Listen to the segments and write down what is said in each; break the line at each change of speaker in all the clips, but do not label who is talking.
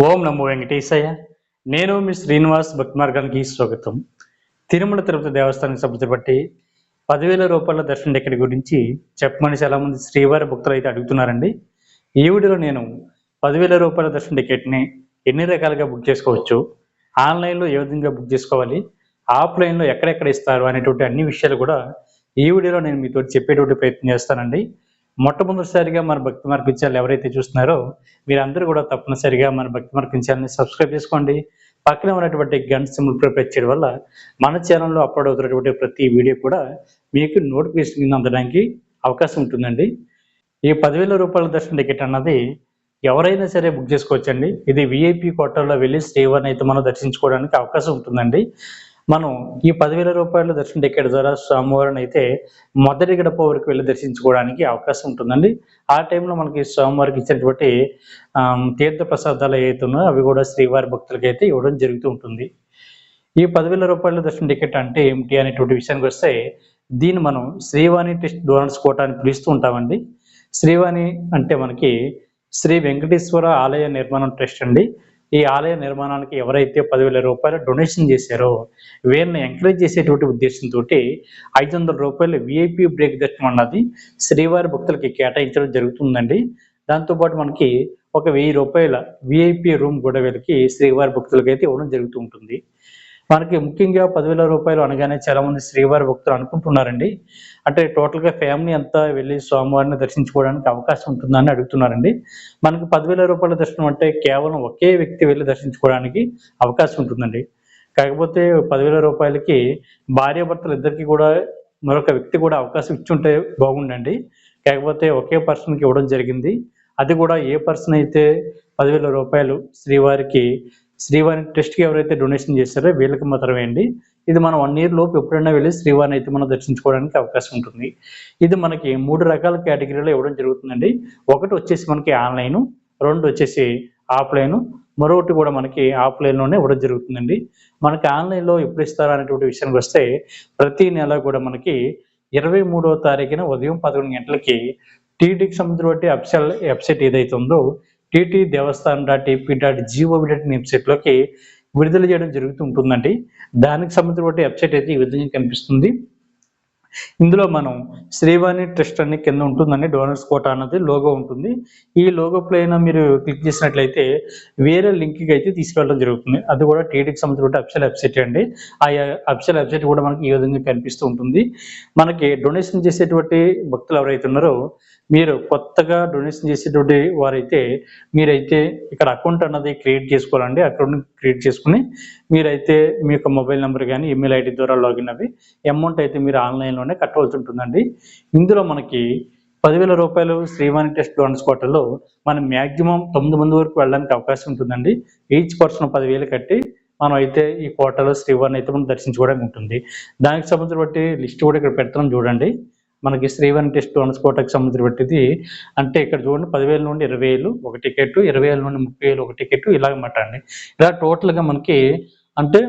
ఓం నమో వెంకటేశయ్య. నేను మీ శ్రీనివాస్ భక్తి మార్గానికి స్వాగతం. తిరుమల తిరుపతి దేవస్థానానికి సంబంధించి బట్టి 10,000 రూపాయల దర్శన టికెట్ గురించి చెప్పమని చాలామంది శ్రీవారి భక్తులు అయితే అడుగుతున్నారండి. ఈ వీడియోలో నేను 10,000 రూపాయల దర్శన టికెట్ని ఎన్ని రకాలుగా బుక్ చేసుకోవచ్చు, ఆన్లైన్లో ఏ విధంగా బుక్ చేసుకోవాలి, ఆఫ్లైన్లో ఎక్కడెక్కడ ఇస్తారు అనేటువంటి అన్ని విషయాలు కూడా ఈ వీడియోలో నేను మీతో చెప్పేటువంటి ప్రయత్నం చేస్తానండి. మొట్టమొదటిసారిగా మన భక్తి మార్గం ఛానల్ ఎవరైతే చూస్తున్నారో మీరందరూ కూడా తప్పనిసరిగా మన భక్తి మార్గం ఛానల్ని సబ్స్క్రైబ్ చేసుకోండి. పక్కనే ఉన్నటువంటి గంట సింబల్ ప్రెస్ చేయడం వల్ల మన ఛానల్లో అప్లోడ్ అవుతున్నటువంటి ప్రతి వీడియో కూడా మీకు నోటిఫికేషన్ కింద అందడానికి అవకాశం ఉంటుందండి. ఈ 10,000 రూపాయల దర్శన టికెట్ అన్నది ఎవరైనా సరే బుక్ చేసుకోవచ్చండి. ఇది విఐపి కోటాలో వెళ్ళి శ్రీవారిని అయితే మనం దర్శించుకోవడానికి అవకాశం ఉంటుందండి. మనం ఈ 10,000 రూపాయల దర్శన టికెట్ ద్వారా స్వామివారిని అయితే మొదటి గడప వరకు వెళ్ళి దర్శించుకోవడానికి అవకాశం ఉంటుందండి. ఆ టైంలో మనకి స్వామివారికి ఇచ్చినటువంటి తీర్థ ప్రసాదాలు ఏవైతే ఉన్నాయో అవి కూడా శ్రీవారి భక్తులకి అయితే ఇవ్వడం జరుగుతూ ఉంటుంది. ఈ 10,000 రూపాయల దర్శన టికెట్ అంటే ఏమిటి అనేటువంటి విషయానికి వస్తే, దీన్ని మనం శ్రీవాణి టెస్ట్ డోనర్స్ కోటా అని పిలుస్తూ ఉంటామండి. శ్రీవాణి అంటే మనకి శ్రీ వెంకటేశ్వర ఆలయ నిర్మాణం ట్రస్ట్ అండి. ఈ ఆలయ నిర్మాణానికి ఎవరైతే 10,000 రూపాయలు డొనేషన్ చేశారో వీరిని ఎంకరేజ్ చేసేటువంటి ఉద్దేశంతో 500 రూపాయలు విఐపి బ్రేక్ దర్శనం అన్నది శ్రీవారి భక్తులకి కేటాయించడం జరుగుతుందండి. దాంతోపాటు మనకి ఒక 1000 రూపాయల విఐపి రూమ్ కూడా వీళ్ళకి శ్రీవారి భక్తులకి అయితే ఇవ్వడం జరుగుతూ ఉంటుంది. మనకి ముఖ్యంగా 10,000 రూపాయలు అనగానే చాలామంది శ్రీవారి భక్తులు అనుకుంటున్నారండి, అంటే టోటల్గా ఫ్యామిలీ అంతా వెళ్ళి స్వామివారిని దర్శించుకోవడానికి అవకాశం ఉంటుందని అడుగుతున్నారండి. మనకి 10,000 రూపాయల దర్శనం అంటే కేవలం ఒకే వ్యక్తి వెళ్ళి దర్శించుకోవడానికి అవకాశం ఉంటుందండి. కాకపోతే 10,000 రూపాయలకి భార్యాభర్తలు ఇద్దరికి కూడా మరొక వ్యక్తి కూడా అవకాశం ఇచ్చుంటే బాగుండండి. కాకపోతే ఒకే పర్సన్కి ఇవ్వడం జరిగింది. అది కూడా ఏ పర్సన్ అయితే 10,000 రూపాయలు శ్రీవారి ట్రస్ట్కి ఎవరైతే డొనేషన్ చేశారో వీళ్ళకి మాత్రమే అండి. ఇది మనం 1 ఇయర్ లోపు ఎప్పుడైనా వెళ్ళి శ్రీవారిని అయితే మనం దర్శించుకోవడానికి అవకాశం ఉంటుంది. ఇది మనకి 3 రకాల కేటగిరీలో ఇవ్వడం జరుగుతుందండి. ఒకటి వచ్చేసి మనకి ఆన్లైను, 2 వచ్చేసి ఆఫ్లైను, మరొకటి కూడా మనకి ఆఫ్లైన్లోనే ఇవ్వడం జరుగుతుందండి. మనకి ఆన్లైన్లో ఎప్పుడు ఇస్తారు అనేటువంటి విషయానికి వస్తే, ప్రతి నెల కూడా మనకి 23వ తారీఖున ఉదయం 11 గంటలకి టీటీకి సంబంధించిన అఫీషియల్ వెబ్సైట్ ఏదైతే ఉందో టీటీ దేవస్థానం.ap.gov.in వెబ్సైట్లోకి విడుదల చేయడం జరుగుతూ ఉంటుందండి. దానికి సంబంధించిన వెబ్సైట్ అయితే ఈ విధంగా కనిపిస్తుంది. ఇందులో మనం శ్రీవాణి ట్రస్ట్ అని కింద ఉంటుందండి, డోనర్స్ కోటా అన్నది లోగో ఉంటుంది. ఈ లోగో పైన మీరు క్లిక్ చేసినట్లయితే వేరే లింక్కి అయితే తీసుకెళ్ళడం జరుగుతుంది. అది కూడా టీటీకి సంబంధించిన అఫీషియల్ వెబ్సైట్ అండి. ఆ అఫీషియల్ వెబ్సైట్ కూడా మనకి ఈ విధంగా కనిపిస్తూ ఉంటుంది. మనకి డొనేషన్ చేసేటువంటి భక్తులు ఎవరైతే ఉన్నారో, మీరు కొత్తగా డొనేషన్ చేసేటువంటి వారైతే మీరైతే ఇక్కడ అకౌంట్ అన్నది క్రియేట్ చేసుకోవాలండి. అకౌంట్ క్రియేట్ చేసుకుని మీరైతే మీ యొక్క మొబైల్ నెంబర్ కానీ ఈమెయిల్ ఐడి ద్వారా లాగిన్ అవి అమౌంట్ అయితే మీరు ఆన్లైన్లోనే కట్టవలసి ఉంటుందండి. ఇందులో మనకి 10,000 రూపాయలు శ్రీవాణి టెస్ట్ డోనర్స్ కోటాలో మనం మ్యాక్సిమం 9 మంది వరకు వెళ్ళడానికి అవకాశం ఉంటుందండి. ఈచ్ పర్సన్ 10,000 కట్టి మనం అయితే ఈ కోటాలో శ్రీవారిని అయితే మనం దర్శించుకోవడానికి ఉంటుంది. దానికి సంబంధించిన లిస్ట్ కూడా ఇక్కడ పెడతాం చూడండి. మనకి శ్రీవాణి టెస్ట్ డోనర్స్ కోటాకి సంబంధించినది అంటే ఇక్కడ చూడండి 10,000 నుండి 20,000 ఒక టికెట్, 20,000 నుండి 30,000 ఒక టికెట్, ఇలాగమాట అండి. ఇలా టోటల్గా మనకి అంటే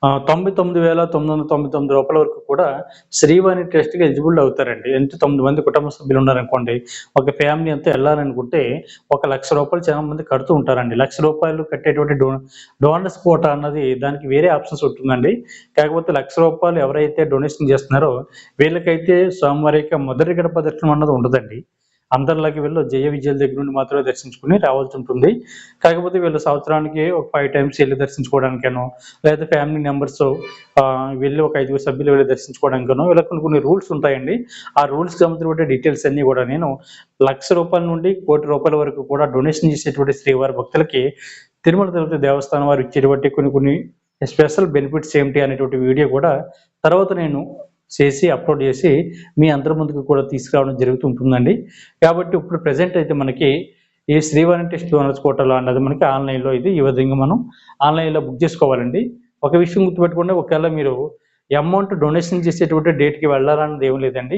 99,999 రూపాయల వరకు కూడా శ్రీవాణి ట్రస్ట్కి ఎలిజిబుల్ అవుతారండి. ఎంత 9 మంది కుటుంబ సభ్యులు ఉన్నారనుకోండి, ఒక ఫ్యామిలీ అంతా వెళ్ళాలనుకుంటే 1,00,000 రూపాయలు చాలా మంది కడుతూ ఉంటారండి. 1,00,000 రూపాయలు కట్టేటువంటి డోనర్స్ కోటా అన్నది దానికి వేరే ఆప్షన్స్ ఉంటుందండి. కాకపోతే 1,00,000 రూపాయలు ఎవరైతే డొనేషన్ చేస్తున్నారో వీళ్ళకైతే స్వామివారి యొక్క మొదటి గడప దర్శనం అన్నది ఉండదండి. అందరిలాగే వీళ్ళు జయ విజయాల దగ్గర నుండి మాత్రమే దర్శించుకుని రావాల్సి ఉంటుంది. కాకపోతే వీళ్ళు సంవత్సరానికి ఒక 5 టైమ్స్ వెళ్ళి దర్శించుకోవడానికనో, లేదా ఫ్యామిలీ మెంబర్స్ వెళ్ళి ఒక 5 సభ్యులు వెళ్ళి దర్శించుకోవడానికనో ఇలా కొన్ని రూల్స్ ఉంటాయండి. ఆ రూల్స్కి సంబంధించిన డీటెయిల్స్ అన్నీ కూడా నేను 1,00,000 రూపాయల నుండి 1,00,00,000 రూపాయల వరకు కూడా డొనేషన్ చేసేటువంటి శ్రీవారి భక్తులకి తిరుమల తిరుపతి దేవస్థానం వారు ఇచ్చేటువంటి కొన్ని స్పెషల్ బెనిఫిట్స్ ఏమిటి అనేటువంటి వీడియో కూడా తర్వాత నేను చేసి అప్లోడ్ చేసి మీ అందరి ముందుకు కూడా తీసుకురావడం జరుగుతుంటుందండి. కాబట్టి ఇప్పుడు ప్రజెంట్ అయితే మనకి ఈ శ్రీవాణి టెస్ట్ డోనర్స్ కోటాలో అన్నది మనకి ఆన్లైన్లో ఇది ఈ విధంగా మనం ఆన్లైన్లో బుక్ చేసుకోవాలండి. ఒక విషయం గుర్తుపెట్టుకుంటే, ఒకవేళ మీరు అమౌంట్ డొనేషన్ చేసేటువంటి డేట్కి వెళ్ళాలన్నది ఏం లేదండి.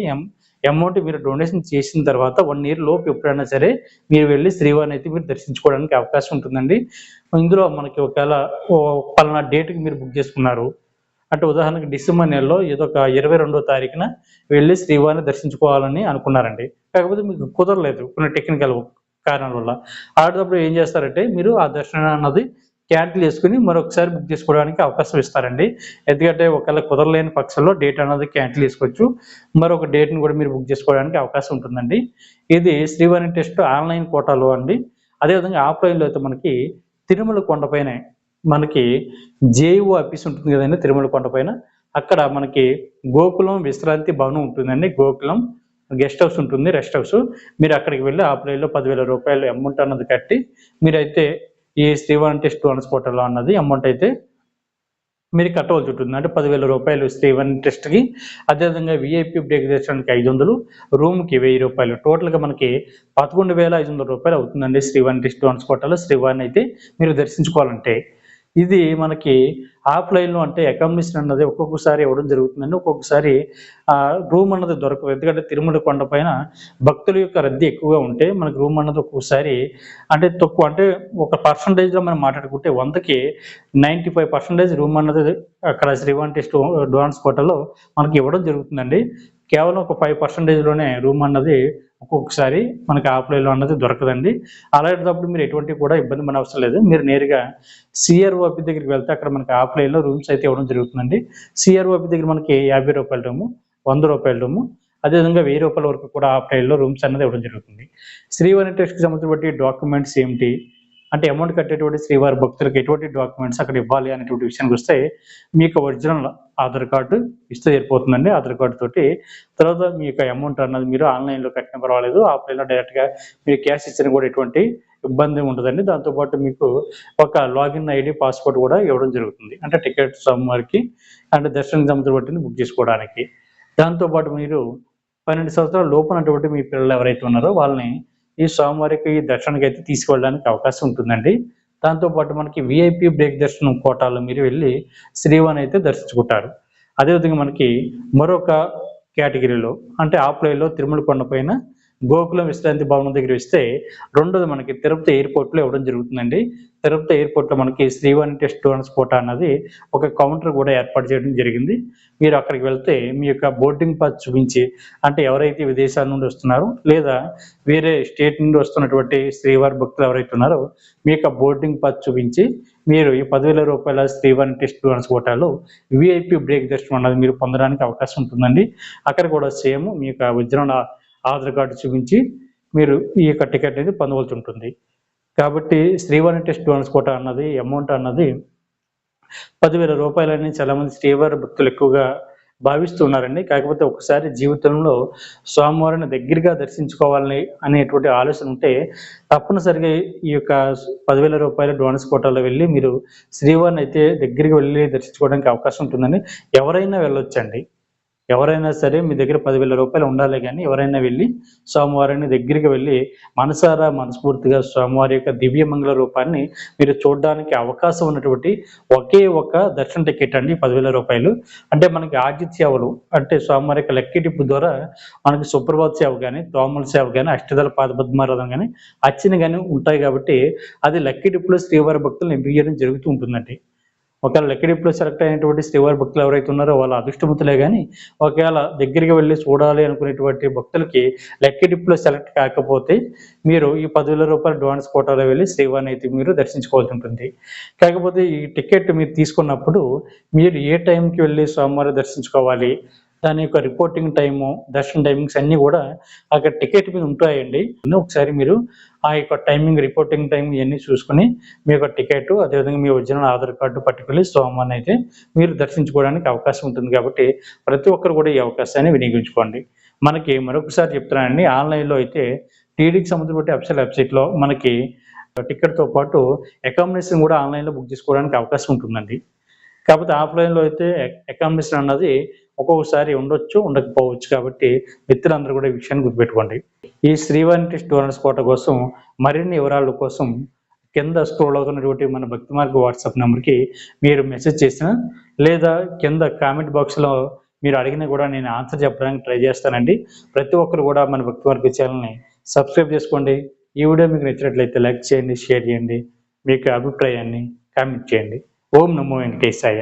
అమౌంట్ మీరు డొనేషన్ చేసిన తర్వాత 1 ఇయర్ లోపు ఎప్పుడైనా సరే మీరు వెళ్ళి శ్రీవారిని అయితే మీరు దర్శించుకోవడానికి అవకాశం ఉంటుందండి. ఇందులో మనకి ఒకవేళ పలానా డేట్కి మీరు బుక్ చేసుకున్నారు అంటే, ఉదాహరణకి డిసెంబర్ నెలలో ఏదో ఒక 22వ తారీఖున వెళ్ళి శ్రీవారిని దర్శించుకోవాలని అనుకున్నారండి. కాకపోతే మీకు కుదరలేదు కొన్ని టెక్నికల్ కారణాల వల్ల. అలాంటప్పుడు ఏం చేస్తారంటే మీరు ఆ దర్శనం అన్నది క్యాన్సిల్ చేసుకొని మరొకసారి బుక్ చేసుకోవడానికి అవకాశం ఇస్తారండి. ఎందుకంటే ఒకవేళ కుదరలేని పక్షంలో డేట్ అనేది క్యాన్సిల్ చేసుకోవచ్చు. మరొక డేట్‌ని కూడా మీరు బుక్ చేసుకోవడానికి అవకాశం ఉంటుందండి. ఇది శ్రీవారి టెస్ట్ ఆన్‌లైన్ కోటాలో అండి. అదేవిధంగా ఆఫ్‌లైన్‌లో అయితే మనకి తిరుమల కొండపైనే మనకి జేఈఓ ఆఫీస్ ఉంటుంది కదండీ తిరుమల కొండపైన. అక్కడ మనకి గోకులం విశ్రాంతి భవనం ఉంటుందండి. గోకులం గెస్ట్ హౌస్ ఉంటుంది. Rest house. మీరు అక్కడికి వెళ్లి ఆఫ్‌లైన్‌లో రూ. 10,000 అమౌంట్ అన్నది కట్టి మీరైతే ఈ శ్రీవారి టెస్ట్ పోర్టల్‌లో అన్నది అమౌంట్ అయితే మీరు కట్టవలసి ఉంటుంది. అంటే రూ. 10,000 శ్రీవారి టెస్ట్‌కి. అదేవిధంగా వీఐపీ బ్రేక్ దర్శనానికి 500, రూమ్‌కి రూ. 1000 టోటల్‌గా మనకి రూ. 11,500 అవుతుందండి శ్రీవారి టెస్ట్ పోర్టల్‌లో శ్రీవారిని అయితే మీరు దర్శించుకోవాలంటే. ఇది మనకి ఆఫ్‌లైన్‌లో అంటే అకామిడేషన్ అన్నది ఒక్కొక్కసారి ఇవ్వడం జరుగుతుందండి. ఒక్కొక్కసారి రూమ్ అన్నది దొరకదు. ఎందుకంటే తిరుమల కొండ పైన భక్తుల యొక్క రద్దీ ఎక్కువగా ఉంటే మనకు రూమ్ అన్నది ఒక్కొక్కసారి అంటే తక్కువ అంటే ఒక పర్సెంటేజ్‌లో మనం మాట్లాడుకుంటే 100కి 95% రూమ్ అన్నది అక్కడ శ్రీవారి టెస్ట్ అడ్వాన్స్ హోటల్‌లో మనకి ఇవ్వడం జరుగుతుందండి. కేవలం ఒక 5%లోనే రూమ్ అన్నది ఒక్కొక్కసారి మనకి ఆఫ్‌లైన్‌లో అన్నది దొరకదండి. అలాంటప్పుడు మీరు ఎటువంటి కూడా ఇబ్బంది పడనవసరం లేదు. మీరు నేరుగా సీఆర్ఓ ఆఫీస్ దగ్గరికి వెళ్తే అక్కడ మనకి ఆఫ్‌లైన్‌లో రూమ్స్ అయితే ఇవ్వడం జరుగుతుందండి. సీఆర్ఓ ఆఫీస్ దగ్గర మనకి రూ. 50 రూము, రూ. 100 రూము, అదేవిధంగా రూ. 1000 వరకు కూడా ఆఫ్‌లైన్‌లో రూమ్స్ అనేది ఇవ్వడం జరుగుతుంది. శ్రీవారి టెస్ట్‌కి సంబంధించినటువంటి డాక్యుమెంట్స్ ఏమిటి? అంటే అమౌంట్ కట్టేటువంటి శ్రీవారి భక్తులకు ఎటువంటి డాక్యుమెంట్స్ అక్కడ ఇవ్వాలి అనేటువంటి విషయానికొస్తే మీకు ఒరిజినల్ ఆధార్ కార్డు ఇస్తే సరిపోతుందండి. ఆధార్ కార్డ్ తోటి తర్వాత మీ యొక్క అమౌంట్ అన్నది మీరు ఆన్‌లైన్‌లో కట్టినా పర్వాలేదు. ఆఫ్‌లైన్‌లో డైరెక్ట్‌గా మీరు క్యాష్ ఇచ్చినా కూడా ఎటువంటి ఇబ్బంది ఉండదండి. దాంతో పాటు మీకు ఒక లాగిన్ ఐడీ, పాస్‌వర్డ్ కూడా ఇవ్వడం జరుగుతుంది. అంటే టికెట్ స్వామివారికి అంటే దర్శనం సంబంధించిన బుక్ చేసుకోవడానికి. దాంతో పాటు మీరు 12 సంవత్సరాల లోపునటువంటి మీ పిల్లలు ఎవరైతే ఉన్నారో వాళ్ళని ఈ స్వామివారికి దర్శనానికైతే తీసుకువెళ్ళడానికి అవకాశం ఉంటుందండి. దాంతో పాటు మనకి వీఐపీ బ్రేక్ దర్శనం కోటాలో మీరు వెళ్లి శ్రీవారిని అయితే దర్శించుకుంటారు. అదేవిధంగా మనకి మరొక కేటగిరీలో అంటే ఆఫ్‌లైన్‌లో తిరుమల కొండపైన గోకులం విశ్రాంతి భవనం దగ్గర ఇస్తే రెండోది మనకి తిరుపతి ఎయిర్‌పోర్ట్‌లో ఇవ్వడం జరుగుతుందండి. తిరుపతి ఎయిర్‌పోర్ట్‌లో మనకి శ్రీవారి టెస్ట్ కోటా అన్నది ఒక కౌంటర్ కూడా ఏర్పాటు చేయడం జరిగింది. మీరు అక్కడికి వెళ్తే మీ యొక్క బోర్డింగ్ పాస్ చూపించి అంటే ఎవరైతే విదేశాల నుండి వస్తున్నారో లేదా వేరే స్టేట్ నుండి వస్తున్నటువంటి శ్రీవారి భక్తులు ఎవరైతే ఉన్నారో మీ యొక్క బోర్డింగ్ పాస్ చూపించి మీరు ఈ రూ. 10,000 శ్రీవారి టెస్ట్ కోటాలో వీఐపీ బ్రేక్ దర్శనం అన్నది మీరు పొందడానికి అవకాశం ఉంటుందండి. అక్కడ కూడా సేమ్ మీ యొక్క ఒరిజినల్ ఆధార్ కార్డు చూపించి మీరు ఈ యొక్క టికెట్ అనేది పొందవలసి ఉంటుంది. కాబట్టి శ్రీవారి టెస్ట్ కోటా అన్నది అమౌంట్ అన్నది రూ. 10,000 చాలామంది శ్రీవారి భక్తులు ఎక్కువగా భావిస్తున్నారండి. కాకపోతే ఒకసారి జీవితంలో స్వామివారిని దగ్గరగా దర్శించుకోవాలని అనేటువంటి ఆలోచన ఉంటే తప్పనిసరిగా ఈ యొక్క రూ. 10,000 అడ్వాన్స్ కోటాలో వెళ్ళి మీరు శ్రీవారిని అయితే దగ్గరికి వెళ్ళి దర్శించుకోవడానికి అవకాశం ఉంటుందండి. ఎవరైనా వెళ్ళొచ్చండి. ఎవరైనా సరే మీ దగ్గర రూ. 10,000 ఉండాలే గానీ ఎవరైనా వెళ్లి స్వామివారిని దగ్గరికి వెళ్లి మనసారా మనస్ఫూర్తిగా స్వామివారి యొక్క దివ్యమంగళ రూపాన్ని మీరు చూడడానికి అవకాశం ఉన్నటువంటి ఒకే ఒక దర్శన టికెట్ అండి రూ. 10,000. అంటే మనకి ఆర్జిత సేవలు అంటే స్వామివారి యొక్క లక్కీ డిప్ ద్వారా మనకి సుప్రభాత సేవ గాని, తోమల సేవ గాని, అష్టదళ పాదపద్మారాధన గాని, అర్చన గాని ఉంటాయి కాబట్టి అది లక్కీ డిప్‌లో శ్రీవారి భక్తులను ఎంపిక చేయడం జరుగుతూ ఉంటుందండి. ఒకవేళ లక్కీ డిప్‌లో సెలెక్ట్ అయినటువంటి శ్రీవారి భక్తులు ఎవరైతే ఉన్నారో వాళ్ళు అదృష్టవంతులే గాని, ఒకవేళ దగ్గరికి వెళ్లి చూడాలి అనుకునేటువంటి భక్తులకి లక్కీ డిప్‌లో సెలెక్ట్ కాకపోతే మీరు ఈ రూ. 10,000 అడ్వాన్స్ కోటాలో వెళ్లి శ్రీవారిని అయితే మీరు దర్శించుకోవాల్సి ఉంటుంది. కాకపోతే ఈ టికెట్ మీరు తీసుకున్నప్పుడు మీరు ఏ టైంకి వెళ్లి స్వామివారిని దర్శించుకోవాలి, దాని యొక్క రిపోర్టింగ్ టైము, దర్శన టైమింగ్స్ అన్నీ కూడా అక్కడ టికెట్ మీద ఉంటాయండి. ఒకసారి మీరు ఆ యొక్క టైమింగ్, రిపోర్టింగ్ టైమ్ ఇయన్నీ చూసుకొని మీ యొక్క టికెట్ అదేవిధంగా మీ ఒరిజినల్ ఆధార్ కార్డు పట్టుకెళ్ళి స్వామివారిని అయితే మీరు దర్శించుకోవడానికి అవకాశం ఉంటుంది కాబట్టి ప్రతి ఒక్కరు కూడా ఈ అవకాశాన్ని వినియోగించుకోండి. మనకి మరొకసారి చెప్తున్నానండి ఆన్‌లైన్‌లో అయితే టీటీడీకి సంబంధించిన అఫీషియల్ వెబ్‌సైట్‌లో మనకి టికెట్‌తో పాటు అకామిడేషన్ కూడా ఆన్‌లైన్‌లో బుక్ చేసుకోవడానికి అవకాశం ఉంటుందండి. కాకపోతే ఆఫ్‌లైన్‌లో అయితే అకామిడేషన్ అన్నది ఒక్కొక్కసారి ఉండొచ్చు, ఉండకపోవచ్చు కాబట్టి మిత్రులందరూ కూడా ఈ విషయాన్ని గుర్తుపెట్టుకోండి. ఈ శ్రీవారి టెస్ట్ కోట కోసం మరిన్ని వివరాల కోసం కింద స్క్రోల్ అవుతున్నటువంటి మన భక్తి మార్గ వాట్సాప్ నెంబర్‌కి మీరు మెసేజ్ చేసినా లేదా కింద కామెంట్ బాక్స్‌లో మీరు అడిగినా కూడా నేను ఆన్సర్ చెప్పడానికి ట్రై చేస్తానండి. ప్రతి ఒక్కరు కూడా మన భక్తి మార్గ ఛానల్‌ని సబ్స్క్రైబ్ చేసుకోండి. ఈ వీడియో మీకు నచ్చినట్లయితే లైక్ చేయండి, షేర్ చేయండి. మీ యొక్క అభిప్రాయాన్ని కామెంట్ చేయండి. ఓం నమో వెంకటేశాయ.